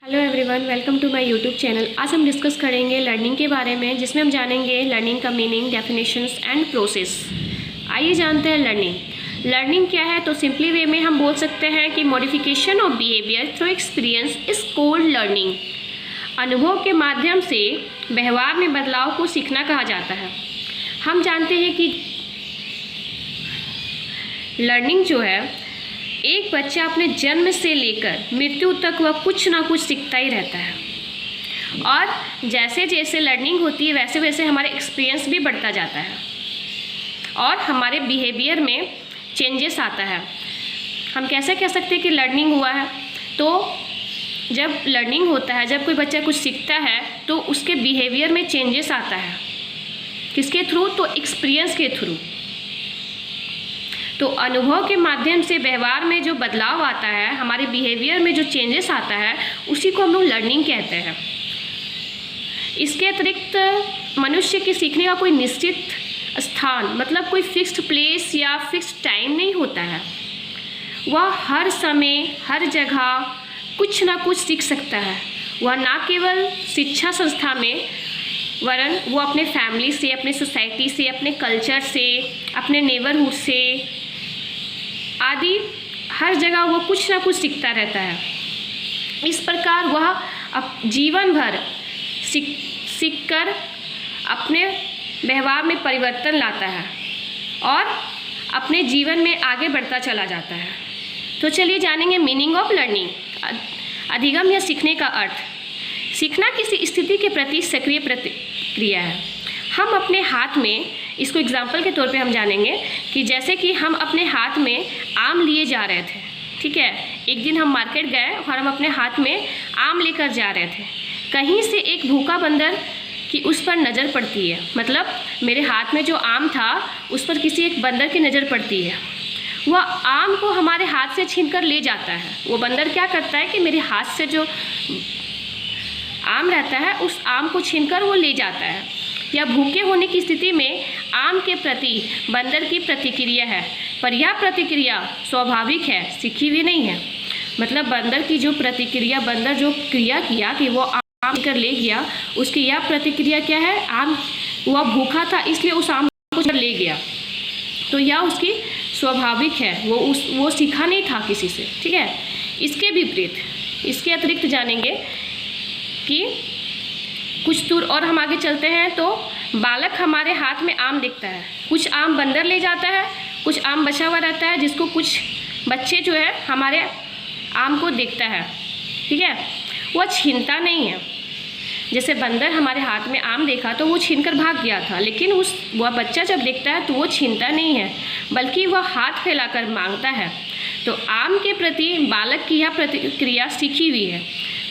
Hello everyone, welcome to my YouTube channel. आज हम discuss करेंगे लर्निंग के बारे में, जिसमें हम जानेंगे लर्निंग का मीनिंग, डेफिनेशंस एंड प्रोसेस। आइए जानते हैं लर्निंग। लर्निंग क्या है? तो सिंपली वे में हम बोल सकते हैं कि modification of behaviour through experience is called learning. अनुभव के माध्यम से व्यवहार में बदलाव को सीखना कहा जाता है। हम जानते हैं कि लर्निंग जो है, एक बच्चा अपने जन्म से लेकर मृत्यु तक वह कुछ ना कुछ सीखता ही रहता है, और जैसे जैसे लर्निंग होती है वैसे वैसे हमारा एक्सपीरियंस भी बढ़ता जाता है और हमारे बिहेवियर में चेंजेस आता है। हम कैसे कह सकते हैं कि लर्निंग हुआ है? तो जब लर्निंग होता है, जब कोई बच्चा कुछ सीखता है तो उसके बिहेवियर में चेंजेस आता है। किसके थ्रू? तो एक्सपीरियंस के थ्रू। तो अनुभव के माध्यम से व्यवहार में जो बदलाव आता है, हमारे बिहेवियर में जो चेंजेस आता है, उसी को हम लोग लर्निंग कहते हैं। इसके अतिरिक्त मनुष्य के सीखने का कोई निश्चित स्थान, मतलब कोई फिक्स्ड प्लेस या फिक्स्ड टाइम नहीं होता है। वह हर समय हर जगह कुछ ना कुछ सीख सकता है। वह ना केवल शिक्षा संस्था में, वरन वो अपने फैमिली से, अपने सोसाइटी से, अपने कल्चर से, अपने नेबरहुड से आदि हर जगह वो कुछ ना कुछ सीखता रहता है। इस प्रकार वह अब जीवन भर सीख कर अपने व्यवहार में परिवर्तन लाता है और अपने जीवन में आगे बढ़ता चला जाता है। तो चलिए जानेंगे मीनिंग ऑफ लर्निंग। अधिगम या सीखने का अर्थ। सीखना किसी स्थिति के प्रति सक्रिय प्रतिक्रिया है। हम अपने हाथ में, इसको एग्जाम्पल के तौर पे हम जानेंगे कि जैसे कि हम अपने हाथ में आम लिए जा रहे थे, ठीक है। एक दिन हम मार्केट गए और हम अपने हाथ में आम लेकर जा रहे थे। कहीं से एक भूखा बंदर की उस पर नज़र पड़ती है, मतलब मेरे हाथ में जो आम था उस पर किसी एक बंदर की नज़र पड़ती है। वह आम को हमारे हाथ से छीन कर ले जाता है। वो बंदर क्या करता है कि मेरे हाथ से जो आम रहता है उस आम को छीनकर वो ले जाता है। या भूखे होने की स्थिति में आम के प्रति बंदर की प्रतिक्रिया है, पर यह प्रतिक्रिया स्वाभाविक है, सीखी हुई नहीं है। मतलब बंदर की जो प्रतिक्रिया, बंदर जो क्रिया किया कि वो आम लेकर ले गया, उसकी यह प्रतिक्रिया क्या है? आम, वह भूखा था इसलिए उस आम को ले गया, तो यह उसकी स्वाभाविक है। वो सीखा नहीं था किसी से, ठीक है। इसके विपरीत, इसके अतिरिक्त जानेंगे कि कुछ दूर और हम आगे चलते हैं तो बालक हमारे हाथ में आम देखता है, कुछ आम बंदर ले जाता है, कुछ आम बचा हुआ रहता है जिसको कुछ बच्चे जो है हमारे आम को देखता है, ठीक है। वह छीनता नहीं है। जैसे बंदर हमारे हाथ में आम देखा तो वो छीनकर भाग गया था, लेकिन वह बच्चा जब देखता है तो वो छीनता नहीं है, बल्कि वह हाथ फैलाकर मांगता है। तो आम के प्रति बालक की यह प्रतिक्रिया सीखी हुई है।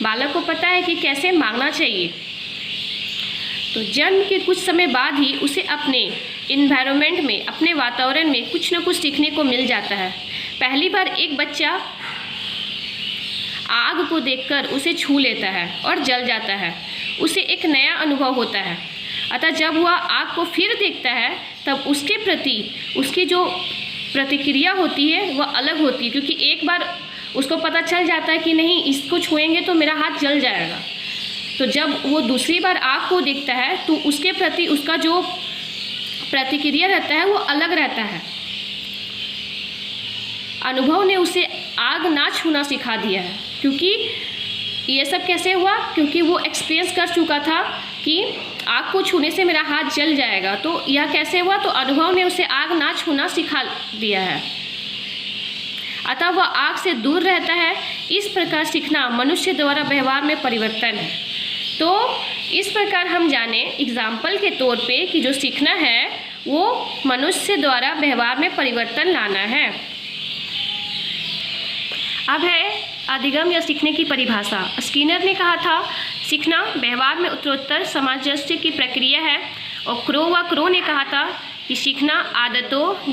बालक को पता है कि कैसे मांगना चाहिए। तो जन्म के कुछ समय बाद ही उसे अपने इन्वायरमेंट में, अपने वातावरण में कुछ न कुछ सीखने को मिल जाता है। पहली बार एक बच्चा आग को देखकर उसे छू लेता है और जल जाता है, उसे एक नया अनुभव होता है। अतः जब वह आग को फिर देखता है तब उसके प्रति उसकी जो प्रतिक्रिया होती है वह अलग होती है, क्योंकि एक बार उसको पता चल जाता है कि नहीं, इसको छुएंगे तो मेरा हाथ जल जाएगा। तो जब वो दूसरी बार आग को देखता है तो उसके प्रति उसका जो प्रतिक्रिया रहता है वो अलग रहता है। अनुभव ने उसे आग ना छूना सिखा दिया है। क्योंकि ये सब कैसे हुआ? क्योंकि वो एक्सपीरियंस कर चुका था कि आग को छूने से मेरा हाथ जल जाएगा। तो यह कैसे हुआ? तो अनुभव ने उसे आग ना छूना सिखा दिया है, अतः वह आग से दूर रहता है। इस प्रकार सीखना मनुष्य द्वारा व्यवहार में परिवर्तन है। तो इस प्रकार हम जाने एग्जाम्पल के तौर पे कि जो सीखना है वो मनुष्य द्वारा व्यवहार में परिवर्तन लाना है। अब है अधिगम या सीखने की परिभाषा। स्किनर ने कहा था सीखना व्यवहार में उत्तरोत्तर सामंजस्य की प्रक्रिया है, और क्रो ने कहा था कि सीखना आदतों,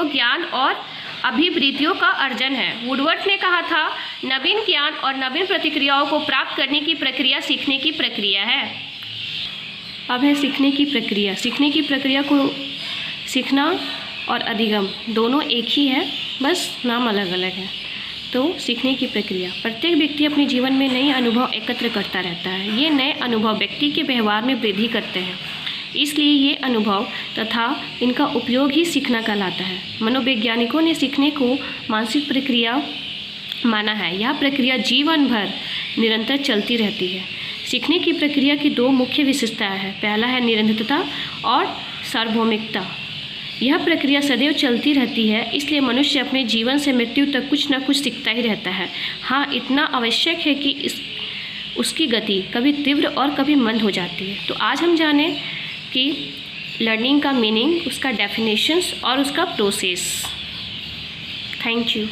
ज्ञान और अभिवृत्तियों का अर्जन है। वुडवर्ड ने कहा था नवीन ज्ञान और नवीन प्रतिक्रियाओं को प्राप्त करने की प्रक्रिया सीखने की प्रक्रिया है। अब है सीखने की प्रक्रिया। सीखने की प्रक्रिया को सीखना और अधिगम दोनों एक ही है, बस नाम अलग अलग है। तो सीखने की प्रक्रिया, प्रत्येक व्यक्ति अपने जीवन में नए अनुभव एकत्र करता रहता है। ये नए अनुभव व्यक्ति के व्यवहार में वृद्धि करते हैं, इसलिए ये अनुभव तथा इनका उपयोग ही सीखना कहलाता है। मनोवैज्ञानिकों ने सीखने को मानसिक प्रक्रिया माना है। यह प्रक्रिया जीवन भर निरंतर चलती रहती है। सीखने की प्रक्रिया की दो मुख्य विशेषताएं हैं। पहला है निरंतरता और सार्वभौमिकता। यह प्रक्रिया सदैव चलती रहती है, इसलिए मनुष्य अपने जीवन से मृत्यु तक कुछ न कुछ सीखता ही रहता है। हाँ, इतना आवश्यक है कि उसकी गति कभी तीव्र और कभी मंद हो जाती है। तो आज हम जाने कि लर्निंग का मीनिंग, उसका डेफिनेशंस और उसका प्रोसेस। Thank you.